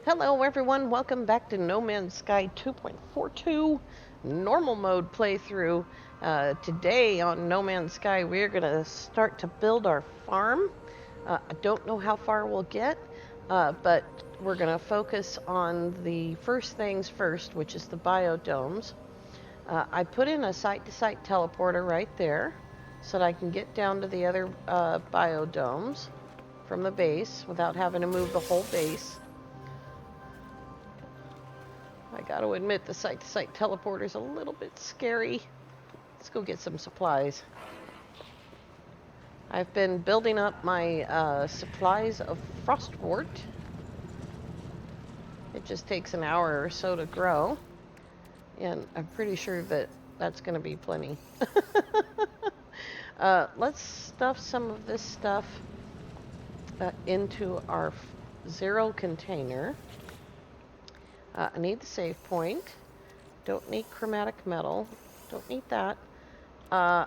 Hello everyone, welcome back to No Man's Sky 2.42 normal mode playthrough. Today on No Man's Sky we're going to start to build our farm. I don't know how far we'll get, but we're going to focus on the first things first, which is the biodomes. I put in a site-to-site teleporter right there so that I can get down to the other biodomes from the base without having to move the whole base. I gotta admit, the site-to-site teleporter's a little bit scary. Let's go get some supplies. I've been building up my supplies of frostwort. It just takes an hour or so to grow, and I'm pretty sure that that's gonna be plenty. Let's stuff some of this stuff into our zero container. I need the save point. Don't need chromatic metal. Don't need that. I'm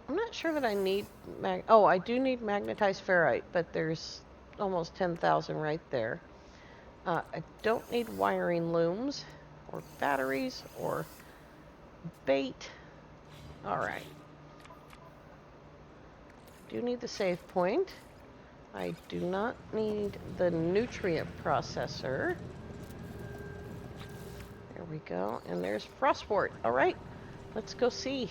not sure that I need I do need magnetized ferrite, but there's almost 10,000 right there. I don't need wiring looms or batteries or bait. All right. Do need the save point. I do not need the nutrient processor. There we go. And there's frostwort. All right. Let's go see.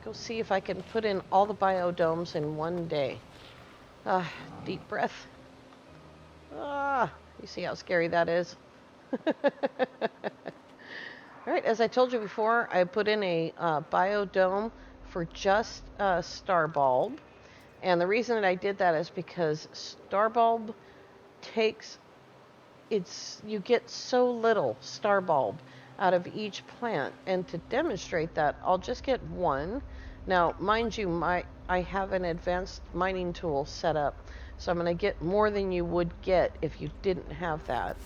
Go see if I can put in all the biodomes in one day. Deep breath. You see how scary that is? Alright, as I told you before, I put in a biodome for just Starbulb. And the reason that I did that is because Starbulb you get so little Starbulb out of each plant. And to demonstrate that, I'll just get one. Now, mind you, I have an advanced mining tool set up, so I'm going to get more than you would get if you didn't have that.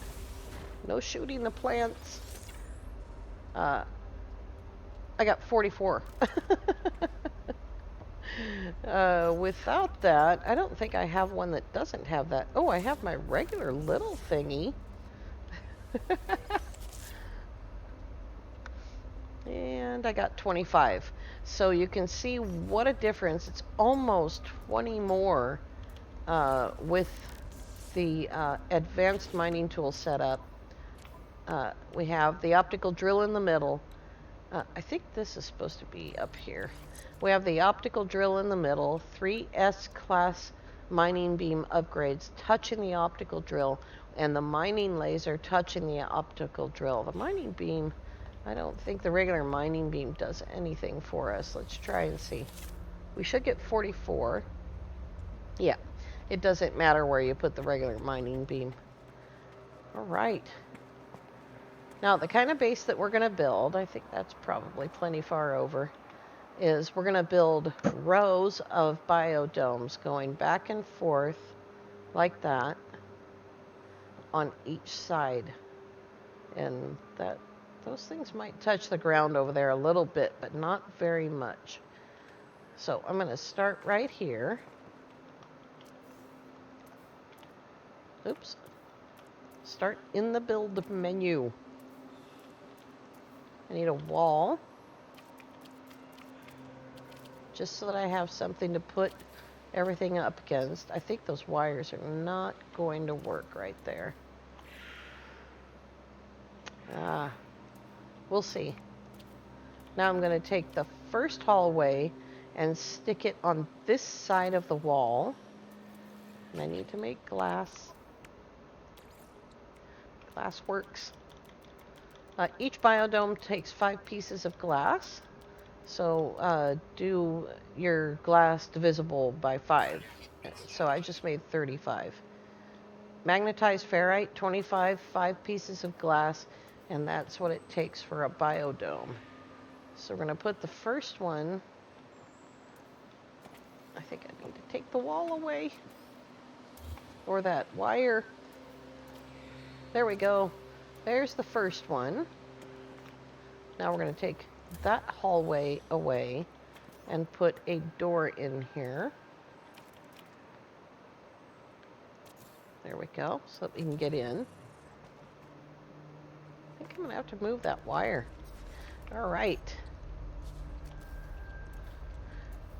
No shooting the plants. I got 44. Without that, I don't think I have one that doesn't have that. Oh, I have my regular little thingy. And I got 25. So you can see what a difference. It's almost 20 more with the advanced mining tool setup. We have the optical drill in the middle. I think this is supposed to be up here. We have the optical drill in the middle, 3 S-class mining beam upgrades touching the optical drill, and the mining laser touching the optical drill. The mining beam, I don't think the regular mining beam does anything for us. Let's try and see. We should get 44. Yeah, it doesn't matter where you put the regular mining beam. All right. Now, the kind of base that we're going to build, I think that's probably plenty far over, is we're going to build rows of biodomes going back and forth like that on each side. And those things might touch the ground over there a little bit, but not very much. So I'm going to start right here. Oops. Start in the build menu. I need a wall, just so that I have something to put everything up against. I think those wires are not going to work right there. We'll see. Now I'm going to take the first hallway and stick it on this side of the wall. And I need to make glass. Glass works. Each biodome takes 5 pieces of glass. So do your glass divisible by 5. So I just made 35. Magnetized ferrite, 25, 5 pieces of glass, and that's what it takes for a biodome. So we're going to put the first one. I think I need to take the wall away. Or that wire. There we go. There's the first one. Now we're going to take that hallway away and put a door in here. There we go, so that we can get in. I think I'm going to have to move that wire. All right.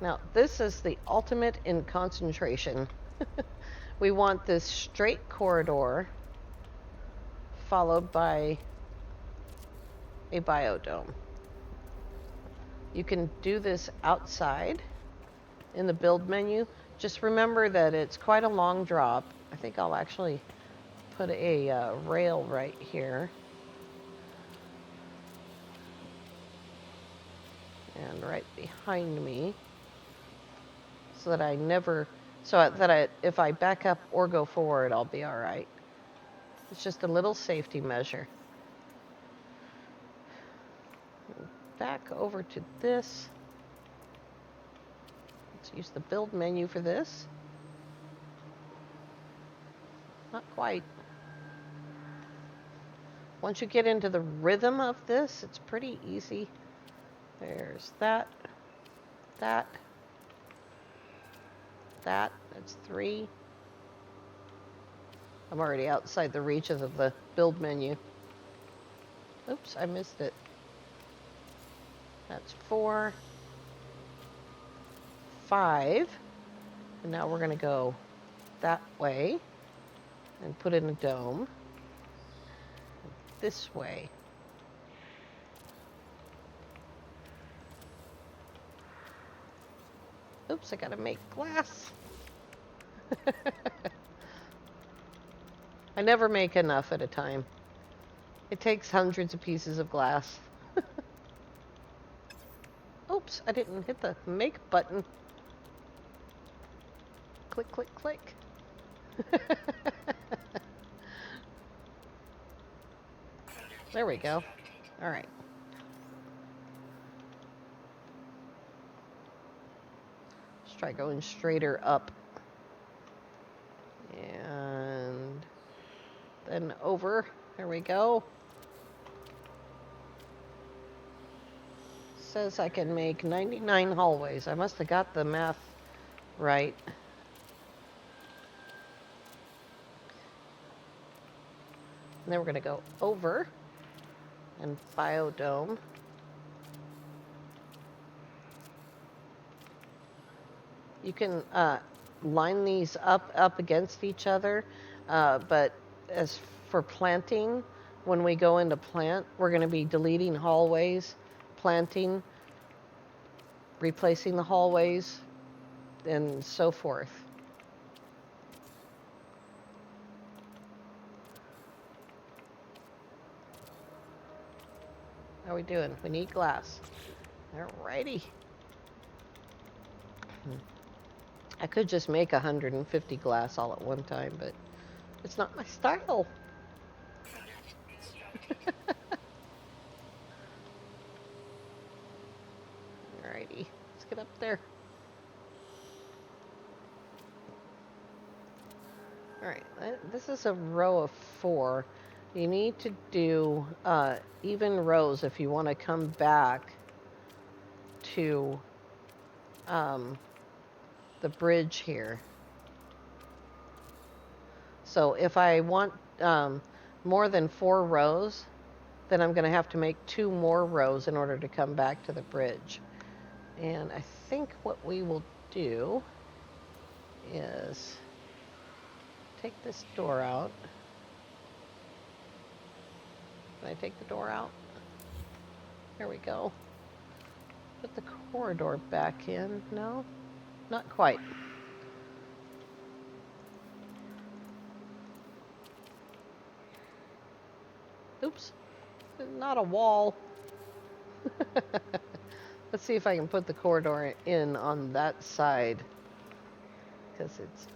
Now, this is the ultimate in concentration. We want this straight corridor followed by a biodome. You can do this outside in the build menu. Just remember that it's quite a long drop. I think I'll actually put a rail right here. And right behind me, so that if I back up or go forward, I'll be all right. It's just a little safety measure. Back over to this. Let's use the build menu for this. Not quite. Once you get into the rhythm of this, it's pretty easy. There's that. That's 3. I'm already outside the reaches of the build menu. Oops, I missed it. That's 4, 5. And now we're going to go that way and put in a dome. This way. Oops, I gotta make glass. I never make enough at a time. It takes hundreds of pieces of glass. Oops, I didn't hit the make button. Click, click, click. There we go. All right. Let's try going straighter up. And then over. There we go. Says I can make 99 hallways. I must have got the math right. And then we're going to go over and biodome. You can line these up against each other, but as for planting, when we go into plant, we're going to be deleting hallways, planting, replacing the hallways, and so forth. How are we doing? We need glass. Alrighty. I could just make 150 glass all at one time, but it's not my style. Alrighty, let's get up there. Alright, this is a row of 4. You need to do even rows if you want to come back to the bridge here. So if I want more than 4 rows, then I'm going to have to make 2 more rows in order to come back to the bridge. And I think what we will do is take this door out. Can I take the door out? There we go. Put the corridor back in. No, not quite. Oops, not a wall. Let's see if I can put the corridor in on that side, because it's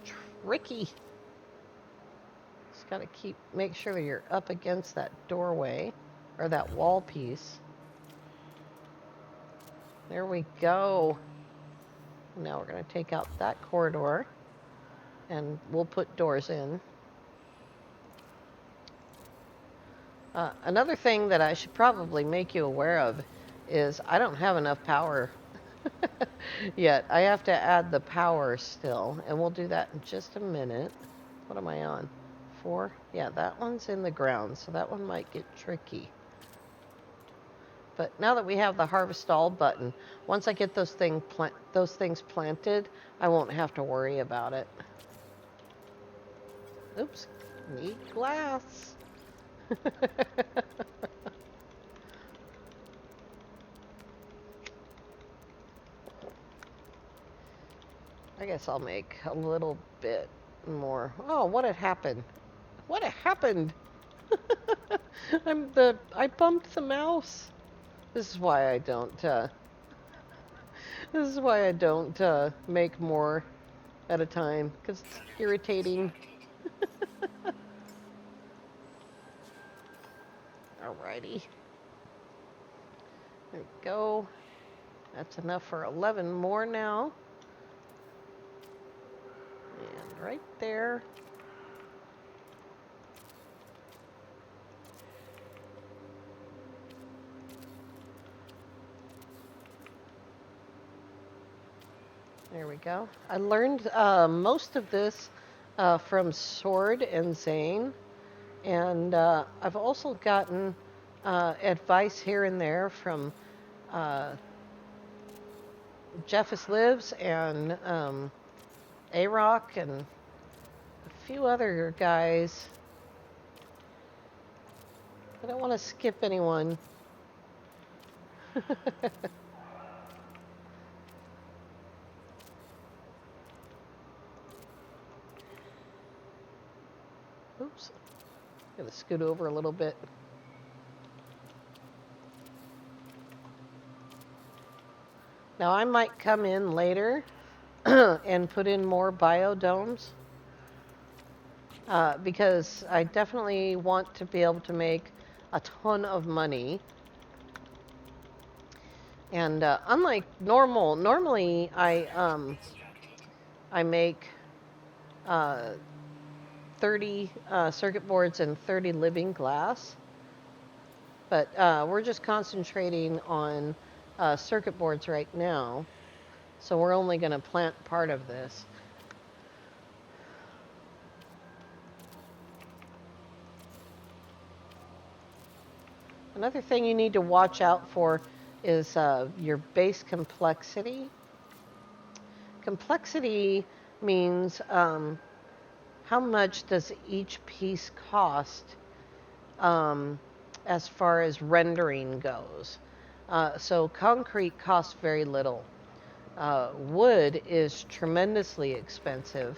tricky. Just got to make sure that you're up against that doorway or that wall piece. There we go. Now we're going to take out that corridor and we'll put doors in. Another thing that I should probably make you aware of is I don't have enough power yet. I have to add the power still, and we'll do that in just a minute. What am I on? 4. Yeah, that one's in the ground, so that one might get tricky. But now that we have the harvest all button, once I get those things planted, I won't have to worry about it. Oops, need glass. I guess I'll make a little bit more. Oh, what had happened? What had happened? I bumped the mouse. This is why I don't make more at a time, because it's irritating. Alrighty. There we go. That's enough for 11 more now. And right there. There we go. I learned most of this from Sword and Zane. And I've also gotten advice here and there from Jeffus Lives and A-Rock and a few other guys. I don't want to skip anyone. Oops. Gotta scoot over a little bit. Now I might come in later and put in more biodomes because I definitely want to be able to make a ton of money. And unlike normally I make 30 circuit boards and 30 living glass. But we're just concentrating on circuit boards right now. So we're only going to plant part of this. Another thing you need to watch out for is your base complexity. Complexity means how much does each piece cost as far as rendering goes. So concrete costs very little. Wood is tremendously expensive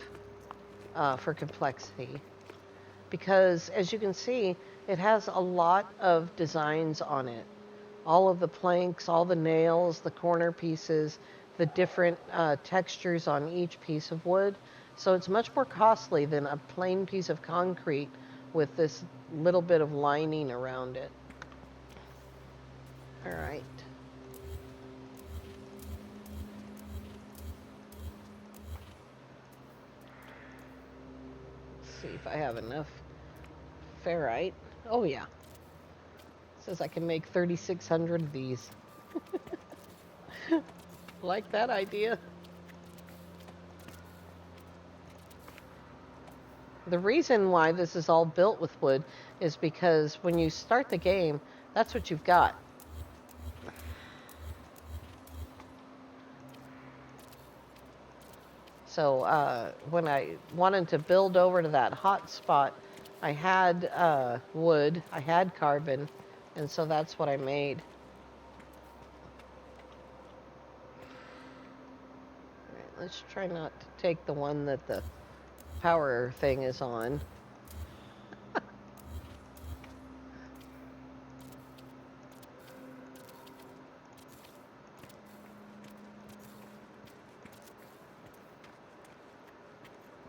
for complexity because, as you can see, it has a lot of designs on it. All of the planks, all the nails, the corner pieces, the different textures on each piece of wood. So it's much more costly than a plain piece of concrete with this little bit of lining around it. All right. Let's see if I have enough ferrite. Oh, yeah. It says I can make 3,600 of these. Like that idea. The reason why this is all built with wood is because when you start the game, that's what you've got. So when I wanted to build over to that hot spot, I had wood, I had carbon, and so that's what I made. All right, let's try not to take the one that the power thing is on.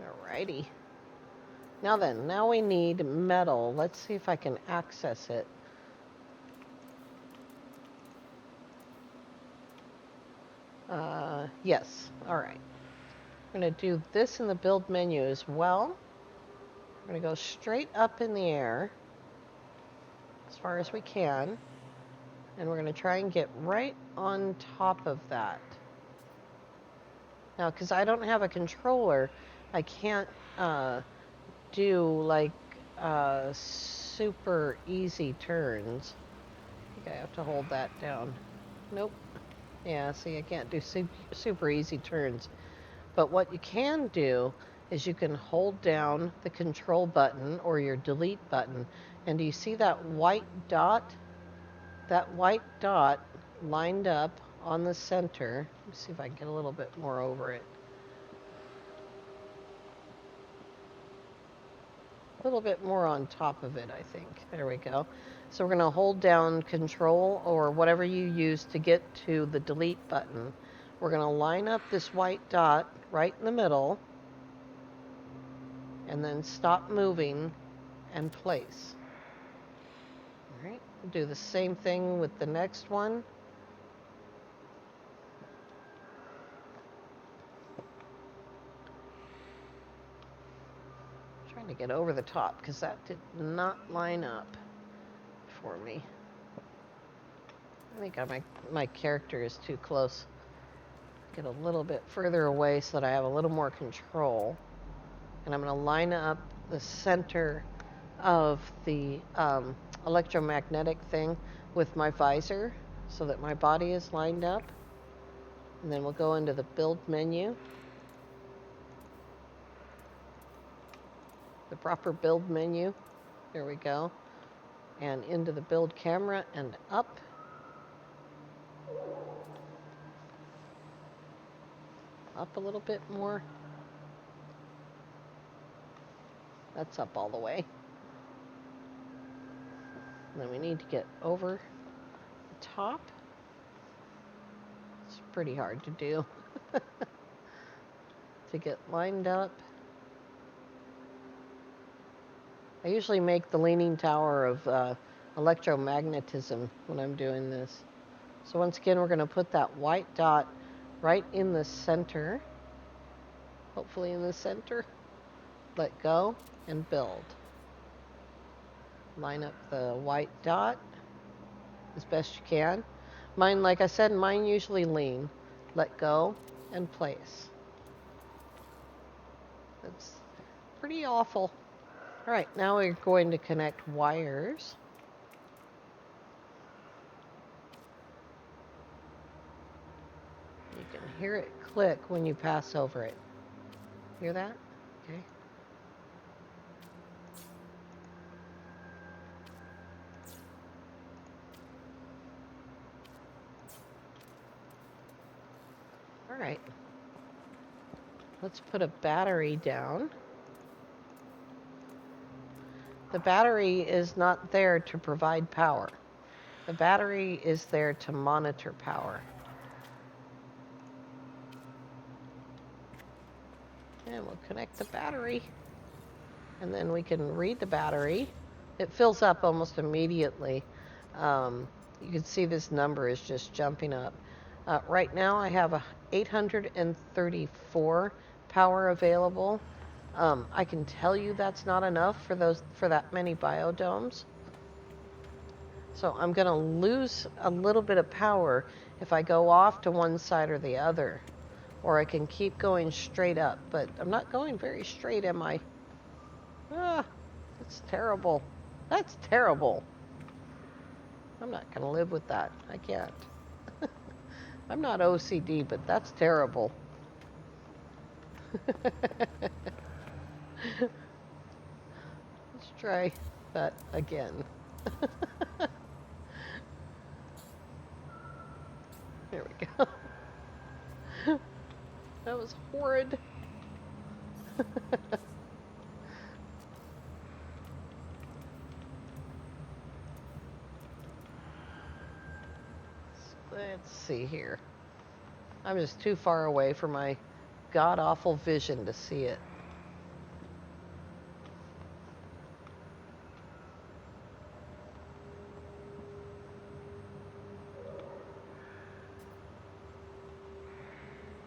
Alrighty. Now then, now we need metal. Let's see if I can access it. Yes. All right. I'm going to do this in the build menu as well. We're going to go straight up in the air as far as we can. And we're going to try and get right on top of that. Now, because I don't have a controller, I can't do like super easy turns. I think I have to hold that down. Nope. Yeah, see, I can't do super easy turns. But what you can do is you can hold down the control button or your delete button. And do you see that white dot? That white dot lined up on the center. Let me see if I can get a little bit more over it. A little bit more on top of it, I think. There we go. So we're going to hold down control or whatever you use to get to the delete button. We're going to line up this white dot right in the middle and then stop moving and place. All right, we'll do the same thing with the next one. Trying to get over the top because that did not line up for me. I think my character is too close. Get a little bit further away so that I have a little more control. And I'm going to line up the center of the electromagnetic thing with my visor so that my body is lined up. And then we'll go into the build menu. The proper build menu. There we go. And into the build camera and up. Up a little bit more. That's up all the way. And then we need to get over the top. It's pretty hard to do. To get lined up. I usually make the leaning tower of electromagnetism when I'm doing this. So once again, we're going to put that white dot right in the center. Hopefully in the center. Let go and build. Line up the white dot as best you can. Mine, like I said, mine usually lean. Let go and place. That's pretty awful. All right, now we're going to connect wires. You can hear it click when you pass over it. Hear that? Okay. All right. Let's put a battery down. The battery is not there to provide power. The battery is there to monitor power. And we'll connect the battery. And then we can read the battery. It fills up almost immediately. You can see this number is just jumping up. Right now I have a 834 power available. I can tell you that's not enough for that many biodomes. So I'm going to lose a little bit of power if I go off to one side or the other. Or I can keep going straight up. But I'm not going very straight, am I? That's terrible. That's terrible. I'm not going to live with that. I can't. I'm not OCD, but that's terrible. Let's try that again. There we go. That was horrid. Let's see here. I'm just too far away for my god-awful vision to see it.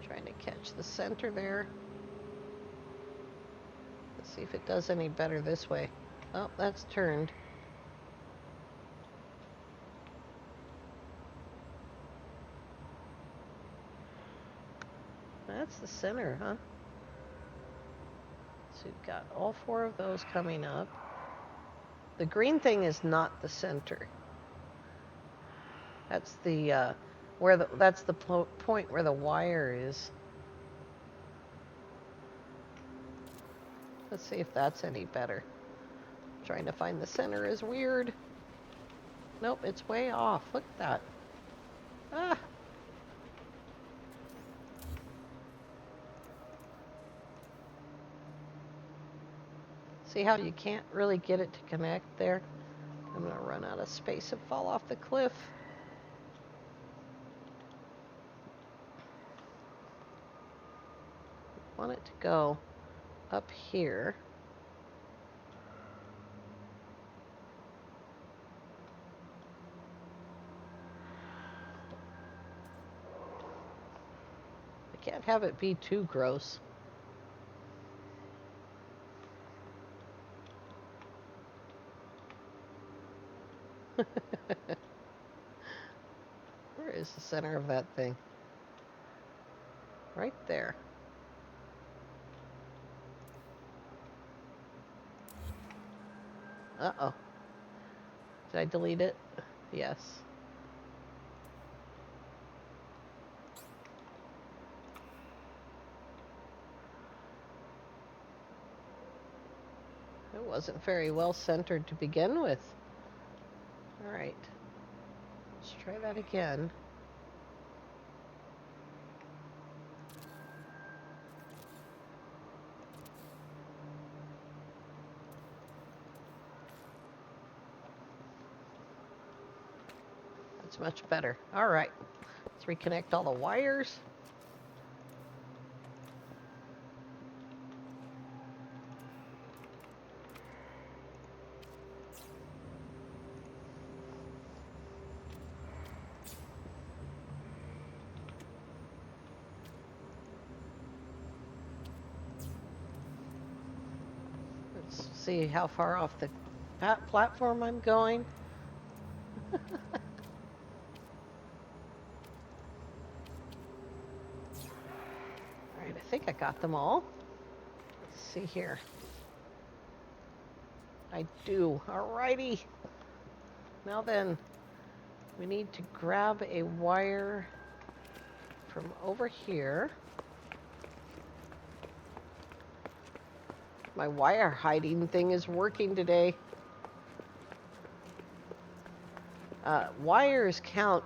Trying to catch the center there. Let's see if it does any better this way. Oh, that's turned. That's the center, huh? So we've got all four of those coming up. The green thing is not the center. That's the that's the point where the wire is. Let's see if that's any better. Trying to find the center is weird. Nope, it's way off. Look at that. Ah. See how you can't really get it to connect there? I'm going to run out of space and fall off the cliff. I want it to go up here. I can't have it be too gross. Where is the center of that thing? Right there. Uh-oh. Did I delete it? Yes. It wasn't very well centered to begin with. All right. Let's try that again. That's much better. All right. Let's reconnect all the wires. Let's see how far off the platform I'm going. All right, I think I got them all. Let's see here. I do. All righty. Now then, we need to grab a wire from over here. My wire hiding thing is working today. Wires count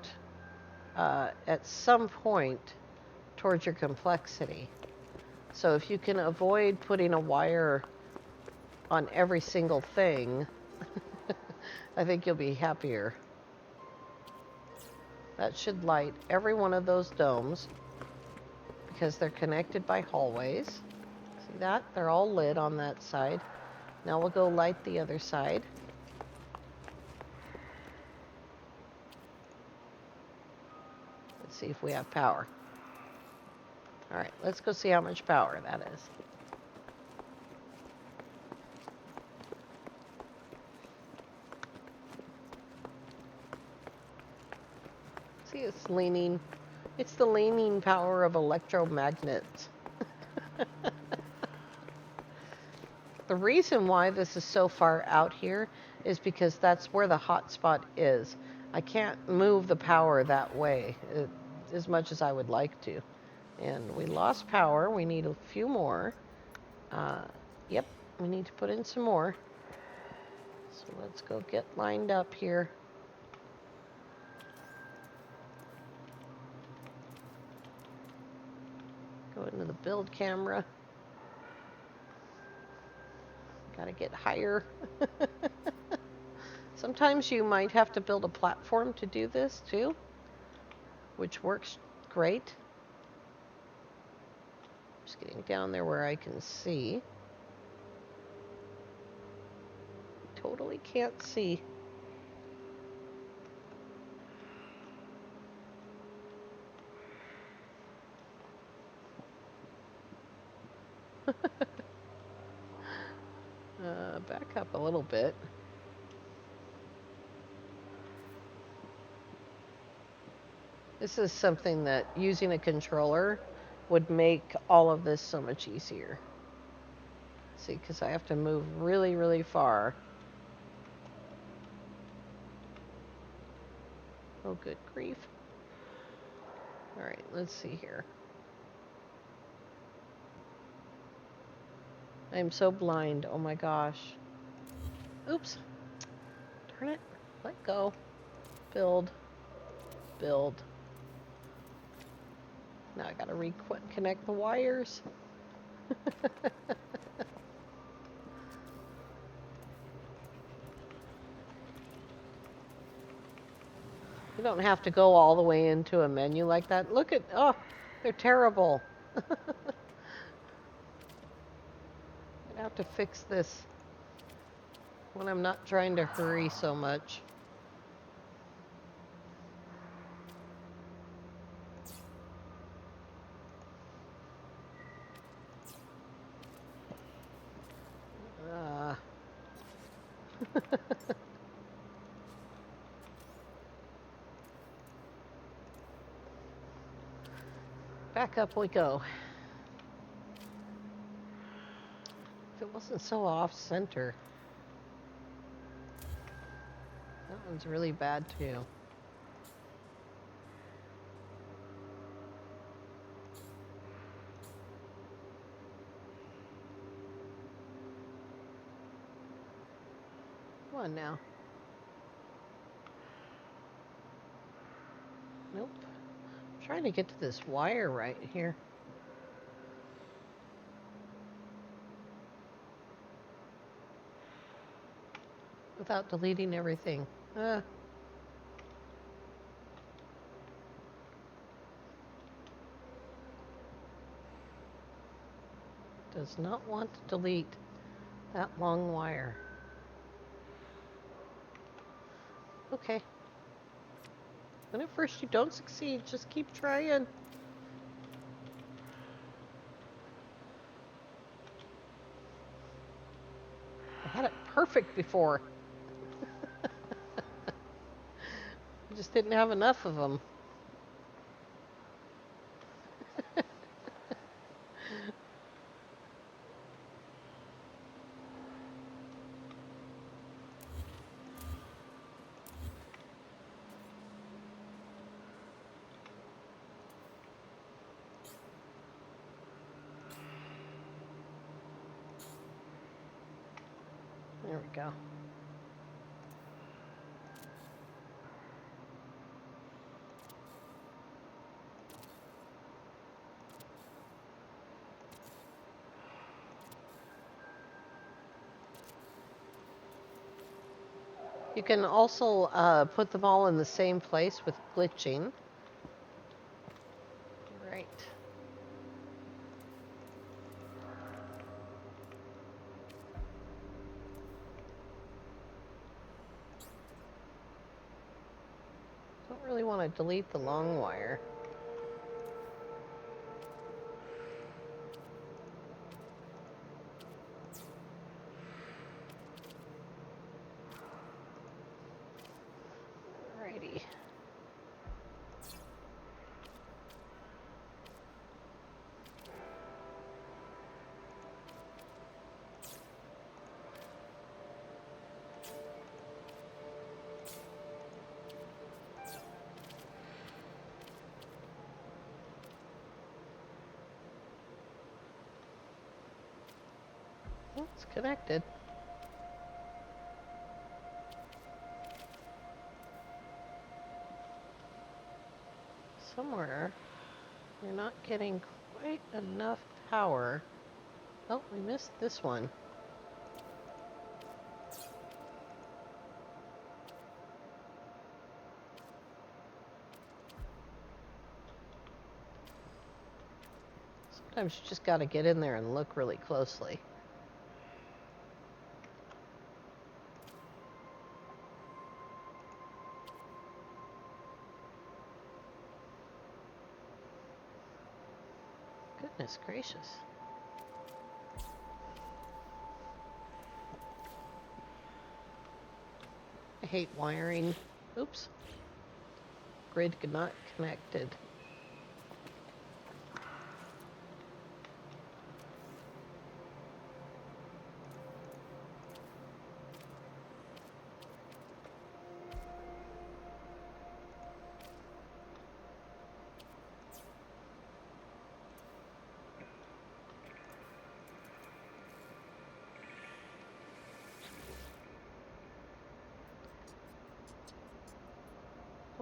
at some point towards your complexity. So if you can avoid putting a wire on every single thing, I think you'll be happier. That should light every one of those domes because they're connected by hallways. See that? They're all lit on that side. Now we'll go light the other side. Let's see if we have power. All right, let's go see how much power that is. See, it's leaning. It's the leaning power of electromagnets. The reason why this is so far out here is because that's where the hot spot is. I can't move the power that way as much as I would like to. And we lost power. We need a few more. Yep, we need to put in some more. So let's go get lined up here. Go into the build camera. Gotta get higher. Sometimes you might have to build a platform to do this too, which works great. Just getting down there where I can see. Totally can't see. Back up a little bit. This is something that using a controller would make all of this so much easier. See, because I have to move really, really far. Oh, good grief. All right, let's see here. I'm so blind. Oh my gosh. Oops. Darn it. Let go. Build. Build. Now I gotta reconnect the wires. You don't have to go all the way into a menu like that. Look at, oh, they're terrible. I have to fix this when I'm not trying to hurry so much. Back up we go. If it wasn't so off center. That one's really bad too. Come on now. Nope. I'm trying to get to this wire right here. Without deleting everything. Does not want to delete that long wire. Okay. When at first you don't succeed, just keep trying. I had it perfect before. I just didn't have enough of them. There we go. You can also put them all in the same place with glitching. Right. Don't really want to delete the long wire. Alrighty. Oh, it's connected. Somewhere you're not getting quite enough power. Oh, we missed this one. Sometimes you just got to get in there and look really closely. Goodness gracious. I hate wiring. Oops. Grid not connected.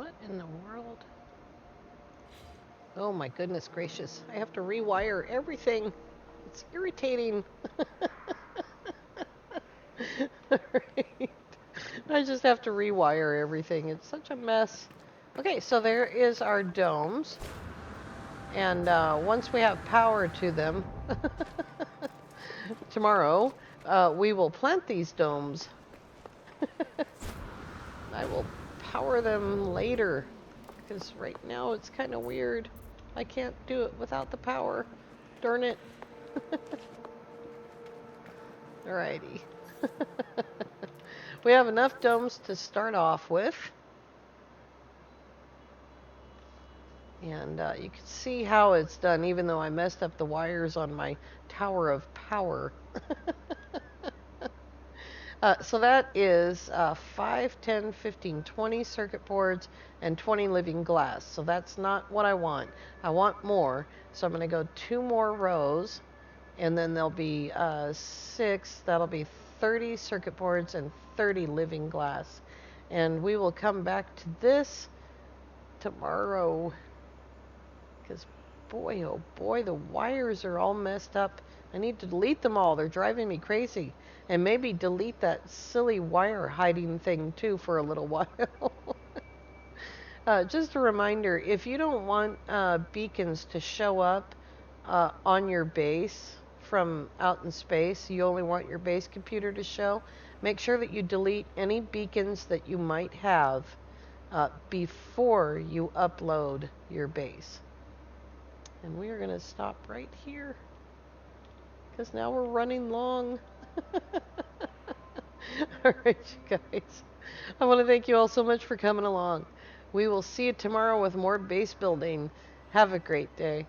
What in the world? Oh my goodness gracious. I have to rewire everything. It's irritating. Alright. I just have to rewire everything. It's such a mess. Okay, so there is our domes. And once we have power to them, tomorrow, we will plant these domes. I will power them later. Because right now it's kind of weird. I can't do it without the power. Darn it. Alrighty. We have enough domes to start off with. And you can see how it's done, even though I messed up the wires on my tower of power. So that is 5, 10, 15, 20 circuit boards and 20 living glass. So that's not what I want. I want more. So I'm going to go 2 more rows, and then there'll be 6. That'll be 30 circuit boards and 30 living glass. And we will come back to this tomorrow. Because boy, oh boy, the wires are all messed up. I need to delete them all. They're driving me crazy. And maybe delete that silly wire hiding thing too for a little while. Just a reminder, if you don't want beacons to show up on your base from out in space, you only want your base computer to show, make sure that you delete any beacons that you might have before you upload your base. And we are going to stop right here because now we're running long. All right, you guys. I want to thank you all so much for coming along. We will see you tomorrow with more base building. Have a great day.